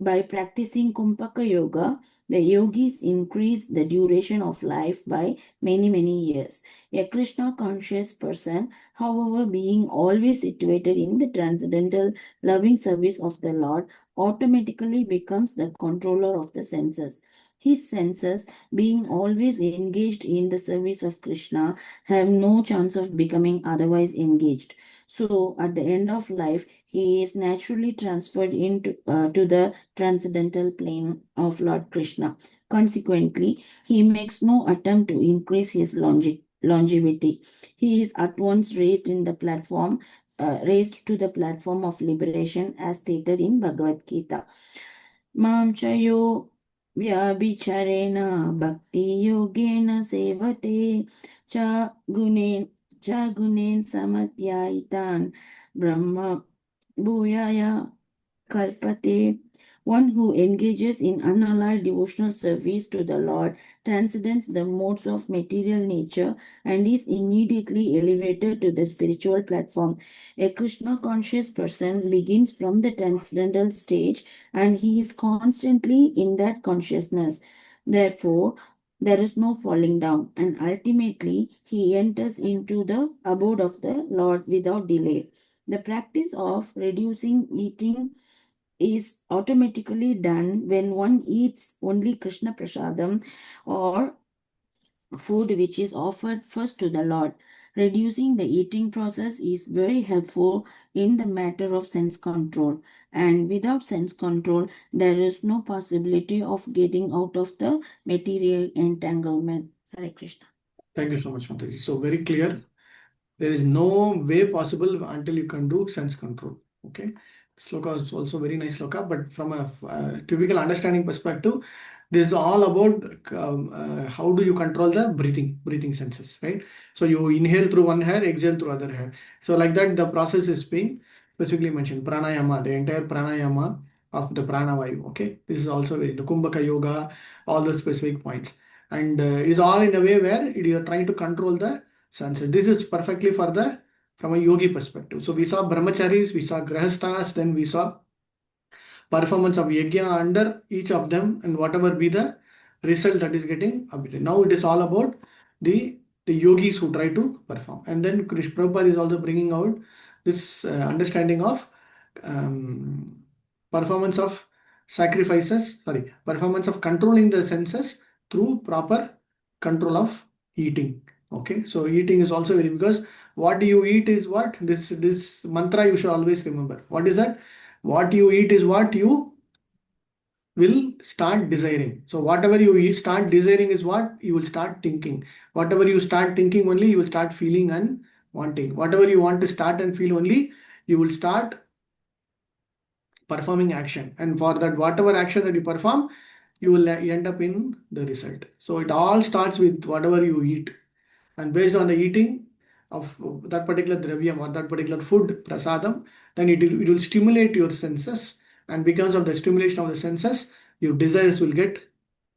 By practicing Kumbhaka Yoga, the yogis increase the duration of life by many years. A Krishna conscious person, however, being always situated in the transcendental loving service of the Lord, automatically becomes the controller of the senses. His senses, being always engaged in the service of Krishna, have no chance of becoming otherwise engaged. So, at the end of life, he is naturally transferred into to the transcendental plane of Lord Krishna. Consequently, he makes no attempt to increase his longevity. He is at once raised to the platform of liberation, as stated in Bhagavad Gita. Mam chayo vyabhicharena bhakti yogena sevate cha gunen samatyaitan brahma bhuyaya kalpate. One who engages in unalloyed devotional service to the Lord transcends the modes of material nature and is immediately elevated to the spiritual platform. A Krishna conscious person begins from the transcendental stage and he is constantly in that consciousness. Therefore, there is no falling down, and ultimately he enters into the abode of the Lord without delay. The practice of reducing eating is automatically done when one eats only Krishna Prasadam or food which is offered first to the Lord. Reducing the eating process is very helpful in the matter of sense control. And without sense control, there is no possibility of getting out of the material entanglement. Hare Krishna. Thank you so much, Mataji. So very clear. There is no way possible until you can do sense control. Okay. Sloka is also very nice sloka, but from a typical understanding perspective, this is all about how do you control the breathing senses, right? So you inhale through one hair, exhale through other hair. So like that, the process is being specifically mentioned. Pranayama, the entire pranayama of the pranavayu. Okay, this is also the Kumbhaka yoga, all the specific points, and it is all in a way where you are trying to control the senses. This is perfectly for the from a yogi perspective. So we saw brahmacharis, we saw grahastas, then we saw performance of yajna under each of them and whatever be the result that is getting obtained. Now it is all about the yogis who try to perform. And then Krishna Prabhupada is also bringing out this understanding of performance of performance of controlling the senses through proper control of eating. Okay, so eating is also very, because what you eat is what this mantra you should always remember. What is that? What you eat is what you will start desiring. So whatever you start desiring is what you will start thinking. Whatever you start thinking only, you will start feeling and wanting. Whatever you want to start and feel only, you will start performing action. And for that, whatever action that you perform, you will end up in the result. So it all starts with whatever you eat. And based on the eating of that particular dravyam or that particular food, prasadam, then it will stimulate your senses. And because of the stimulation of the senses, your desires will get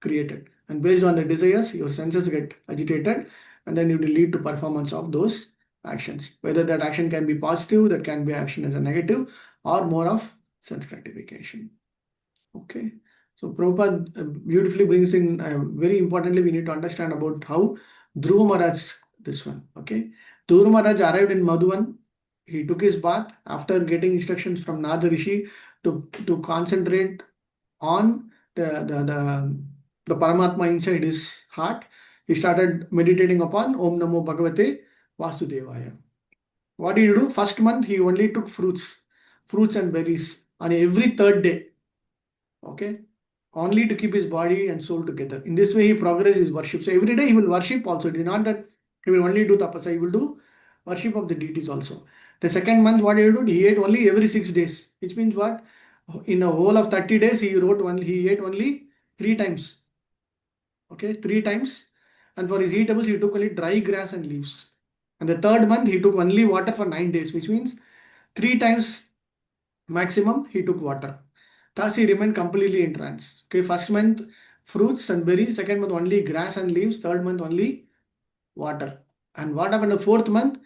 created. And based on the desires, your senses get agitated, and then it will lead to performance of those actions. Whether that action can be positive, that can be action as a negative, or more of sense gratification. Okay. So Prabhupada beautifully brings in, very importantly, we need to understand about how Dhruva Maharaj, this one. Okay. Dhruva Maharaj arrived in Madhuvan. He took his bath after getting instructions from Nada Rishi to concentrate on the Paramatma inside his heart. He started meditating upon Om Namo Bhagavate Vasudevaya. What did he do? First month, he only took fruits and berries on every third day. Okay, only to keep his body and soul together. In this way, he progresses his worship. So every day he will worship also. It is not that he will only do tapasya, he will do worship of the deities also. The second month, what he did? He ate only every 6 days, which means what? In a whole of 30 days, he ate only 3 times. Okay, 3 times. And for his eatables, he took only dry grass and leaves. And the third month, he took only water for 9 days, which means 3 times maximum he took water. Thus he remained completely in trance. Okay, first month fruits and berries, second month only grass and leaves, third month only water. And what happened the fourth month?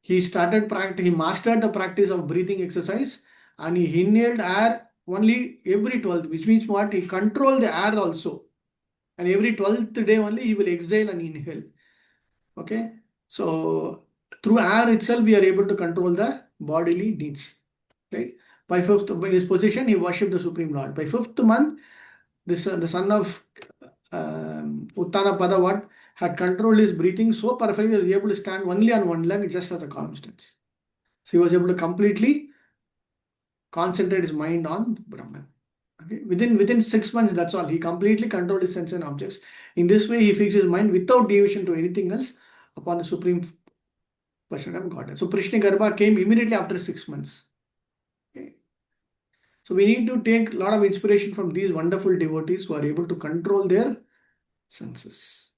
He mastered the practice of breathing exercise, and he inhaled air only every 12th, which means what? He controlled the air also. And every 12th day only he will exhale and inhale. Okay, so through air itself we are able to control the bodily needs. Right? By fifth, in his position, he worshipped the Supreme Lord. By fifth month, the son of Uttana Pada had controlled his breathing so perfectly that he was able to stand only on one leg just as a calm stance. So he was able to completely concentrate his mind on Brahman. Okay, within 6 months, that's all. He completely controlled his sense and objects. In this way, he fixed his mind without deviation to anything else upon the Supreme Person of Godhead. So Prishni Garbha came immediately after 6 months. Okay. So we need to take a lot of inspiration from these wonderful devotees who are able to control their senses.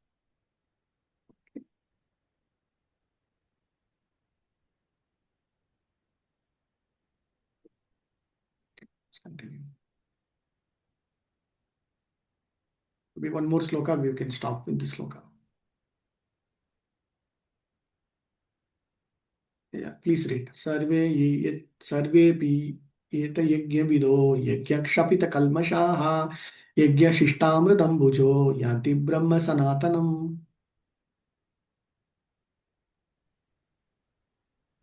Let's continue. Maybe one more sloka, we can stop with this sloka. Yeah, please read. Sarve Eta yajna vido yajna kshapita kalmashaha yajna shishtamritam bhujo yanti brahma sanatanam.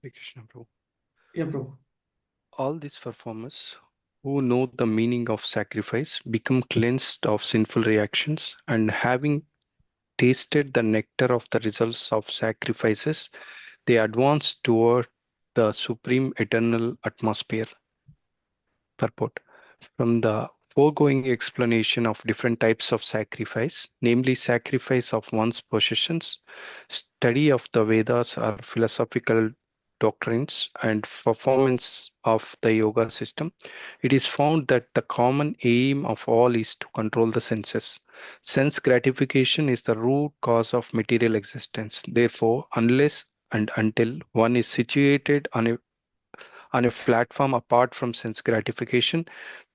Hare Krishna, Prabhu. Yeah, Prabhu. All these performers who know the meaning of sacrifice become cleansed of sinful reactions, and having tasted the nectar of the results of sacrifices, they advance toward the supreme eternal atmosphere. Purport. From the foregoing explanation of different types of sacrifice, namely sacrifice of one's possessions, study of the Vedas or philosophical doctrines, and performance of the yoga system, it is found that the common aim of all is to control the senses. Sense gratification is the root cause of material existence. Therefore, unless and until one is situated on a platform apart from sense gratification,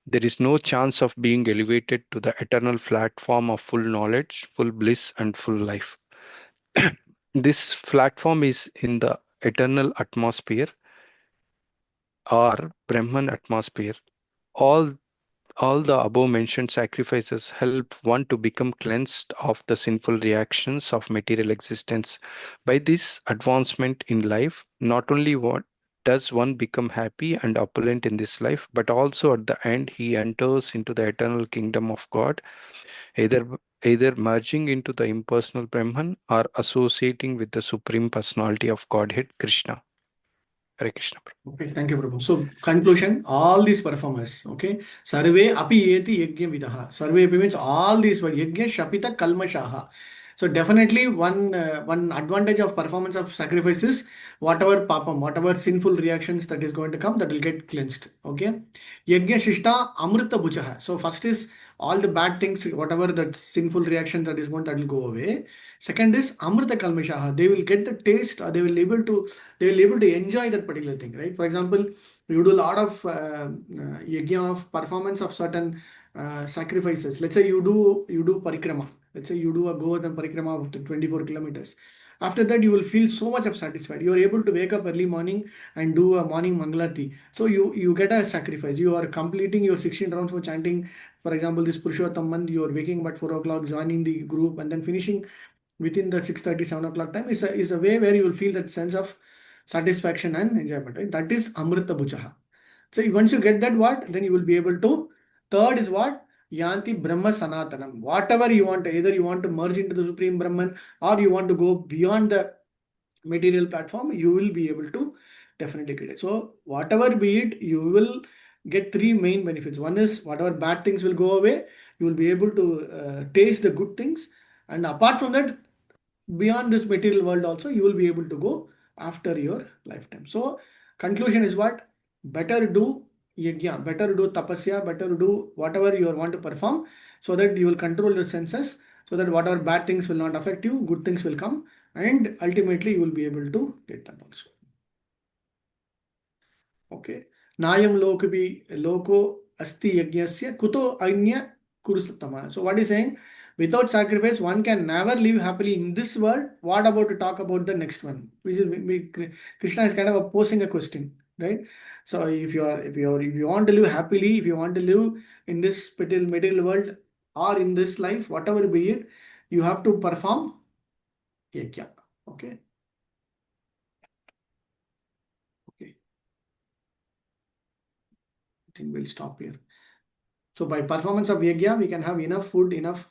there is no chance of being elevated to the eternal platform of full knowledge, full bliss, and full life. This platform is in the eternal atmosphere or Brahman atmosphere. All all the above mentioned sacrifices help one to become cleansed of the sinful reactions of material existence. By this advancement in life, not only does one become happy and opulent in this life, but also at the end he enters into the eternal kingdom of God, either either merging into the impersonal Brahman or associating with the Supreme Personality of Godhead, Krishna. Hare Krishna. Okay, thank you, Prabhu. So, conclusion, all these performers, okay, sarve api yeti yajna vidaha. Sarve api means all these were yajna shapita kalmashaha. So, definitely one advantage of performance of sacrifice is whatever papam, whatever sinful reactions that is going to come, that will get cleansed. Okay, yajna shishta amrita bhujaha. So, first is all the bad things, whatever that sinful reaction that is going, that will go away. Second is amrita kalmashaha. They will get the taste, or they will able to enjoy that particular thing, right? For example, you do a lot of yajna of performance of certain sacrifices. Let's say you do parikrama. Let's say you do a Govardhan parikrama of 24 kilometers. After that, you will feel so much of satisfied. You are able to wake up early morning and do a morning mangalarti. So you get a sacrifice. You are completing your 16 rounds for chanting. For example, this Purushottam month, you are waking up at 4 o'clock, joining the group, and then finishing within the 6:30, 7 o'clock time is a way where you will feel that sense of satisfaction and enjoyment, right? That is Amrita Bhujaha. So once you get that, then you will be able to. Third is what? Yanti Brahma Sanatanam. Whatever you want, either you want to merge into the Supreme Brahman or you want to go beyond the material platform, you will be able to definitely get it. So whatever be it, you will get three main benefits. One is whatever bad things will go away, you will be able to taste the good things. And apart from that, beyond this material world also, you will be able to go after your lifetime. So conclusion is what? Better do yajna, better do tapasya, better do whatever you want to perform, so that you will control your senses, so that whatever bad things will not affect you, good things will come, and ultimately you will be able to get that also. Okay. Nayam loko asti yajnasya kuto anya kurusatama. So what is saying? Without sacrifice, one can never live happily in this world. What about to talk about the next one? Which is Krishna is kind of posing a question, right? So if you want to live happily, if you want to live in this material world or in this life, whatever be it, you have to perform yajna. Okay. Okay. I think we'll stop here. So by performance of yajna, we can have enough food, enough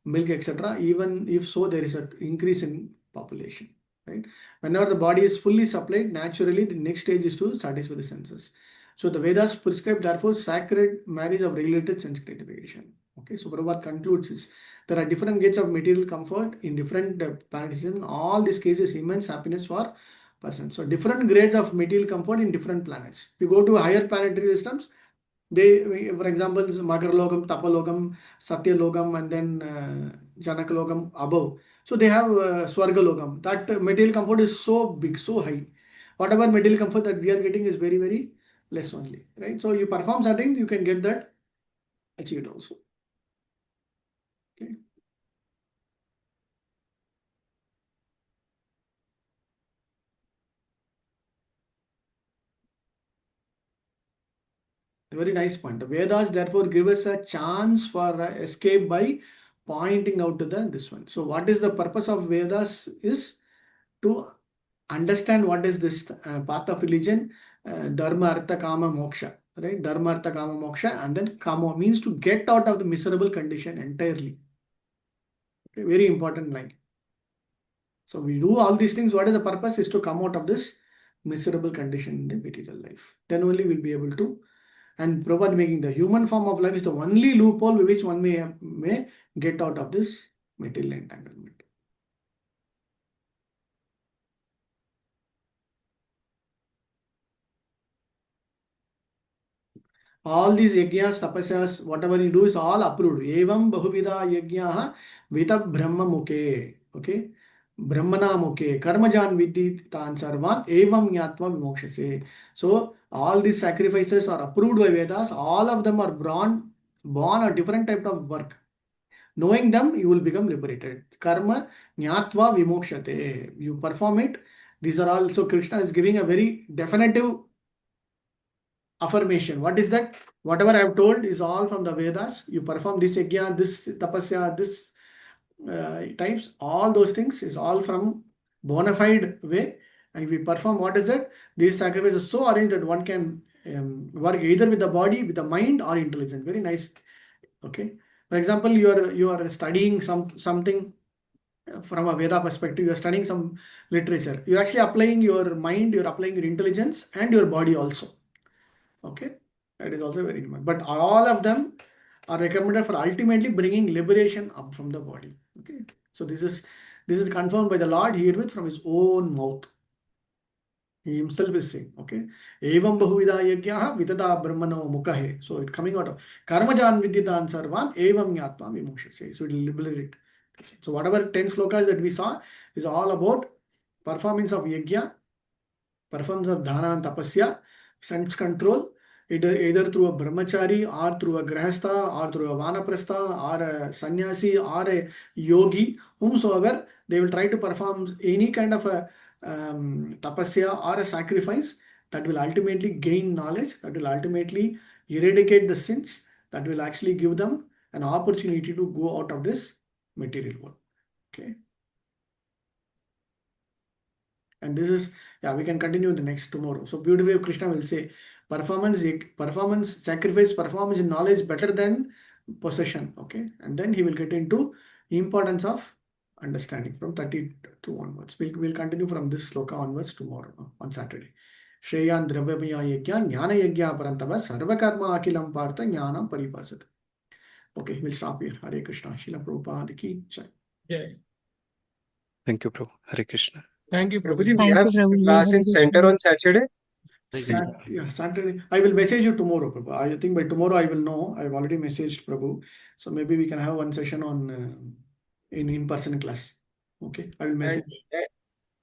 milk, etc. Even if so, there is an increase in population, right? Whenever the body is fully supplied, naturally the next stage is to satisfy the senses. So the Vedas prescribe therefore sacred marriage of regulated sense gratification. Okay, so Prabhupada concludes this. There are different gates of material comfort in different planets. In all these cases, immense happiness for persons. So different grades of material comfort in different planets. If you go to higher planetary systems, they, for example, Makarlokam, Tapalokam, Satyalokam, and then Janakalokam above. So they have Swargalokam. That material comfort is so big, so high. Whatever material comfort that we are getting is very, very less only, right? So you perform something, you can get that achieved also. Okay. Very nice point. The Vedas therefore give us a chance for escape by pointing out to this one. So what is the purpose of Vedas is to understand what is this path of religion, dharma, artha, kama, moksha, right? Dharma, artha, kama, moksha, and then kama means to get out of the miserable condition entirely. Okay, very important line. So we do all these things. What is the purpose? Is to come out of this miserable condition in the material life. Then only we'll be able to And Prabhupada making the human form of life is the only loophole by which one may get out of this material entanglement. All these yajnas, tapasyas, whatever you do is all approved. Evam bahuvida yajnaha vita brahma mukhe. Okay. Brahmana mukhe. Karmajan vidhi tan sarvan evam nyatva vimokshase. So all these sacrifices are approved by Vedas. All of them are born a different type of work. Knowing them, you will become liberated. Karma nyatva vimokshate. You perform it. These are also Krishna is giving a very definitive affirmation. What is that? Whatever I have told is all from the Vedas. You perform this yajna, this tapasya, this types, all those things is all from bona fide way. And if we perform, what is that? These sacrifices are so arranged that one can work either with the body, with the mind, or intelligence. Very nice. Okay. For example, you are studying something from a Veda perspective. You are studying some literature. You're actually applying your mind, you're applying your intelligence, and your body also. Okay, that is also very important. But all of them are recommended for ultimately bringing liberation up from the body. Okay, so this is confirmed by the Lord herewith from his own mouth. He himself is saying, okay, evam bahuvida yajnaha vitada brahmano mukahe. So it coming out of karmajan vidyadan sarvan evam nyatma vimokshase. So it will liberate. So whatever 10 slokas that we saw is all about performance of yajna, performance of dana and tapasya, sense control, either through a brahmachari or through a grahasta or through a vanaprastha or a sannyasi or a yogi, whomsoever, they will try to perform any kind of a tapasya or a sacrifice that will ultimately gain knowledge, that will ultimately eradicate the sins, that will actually give them an opportunity to go out of this material world. Okay. And this is, yeah, we can continue the next tomorrow. So beautifully Krishna will say, performance, sacrifice, performance in knowledge better than possession. Okay. And then he will get into importance of understanding from 32 onwards. We'll continue from this sloka onwards tomorrow on Saturday. Shreyan dravamaya yajna jnana yajna parantava sarva karma akilam partha jnanam paripasat. Okay, we'll stop here. Hare Krishna. Srila Prabhupada ki jai. Yeah. Thank you, Prabhu. Hare Krishna. Thank you, Prabhuji, Prabhuji. we have class in center on Saturday. Saturday. I will message you tomorrow, Prabhu. I think by tomorrow I will know. I've already messaged Prabhu. So maybe we can have one session on in-person class. Okay, I will message.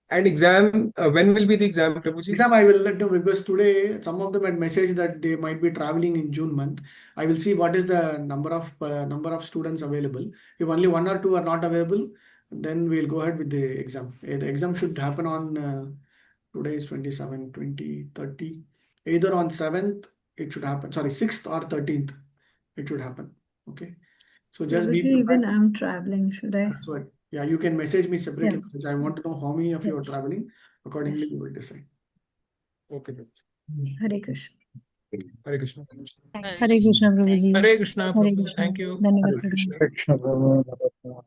And exam, when will be the exam, Prabhuji? Exam I will let know, because today some of them had messaged that they might be traveling in June month. I will see what is the number of students available. If only 1 or 2 are not available, then we'll go ahead with the exam. The exam should happen on today is 27, 20, 30. Either on 7th it should happen. Sorry, 6th or 13th it should happen. Okay. So just be prepared. Even I'm traveling, should I? That's what. Yeah, you can message me separately Yeah. because I want to know how many of you are Yes. traveling. Accordingly, you will decide. Okay. Hare Krishna. Hare Krishna. Hare Krishna, Prabhuji. Hare Krishna, Hare Prabhu. Krishna. Thank you. Dhanyavad, Prabhuji. Krishna Prabhu.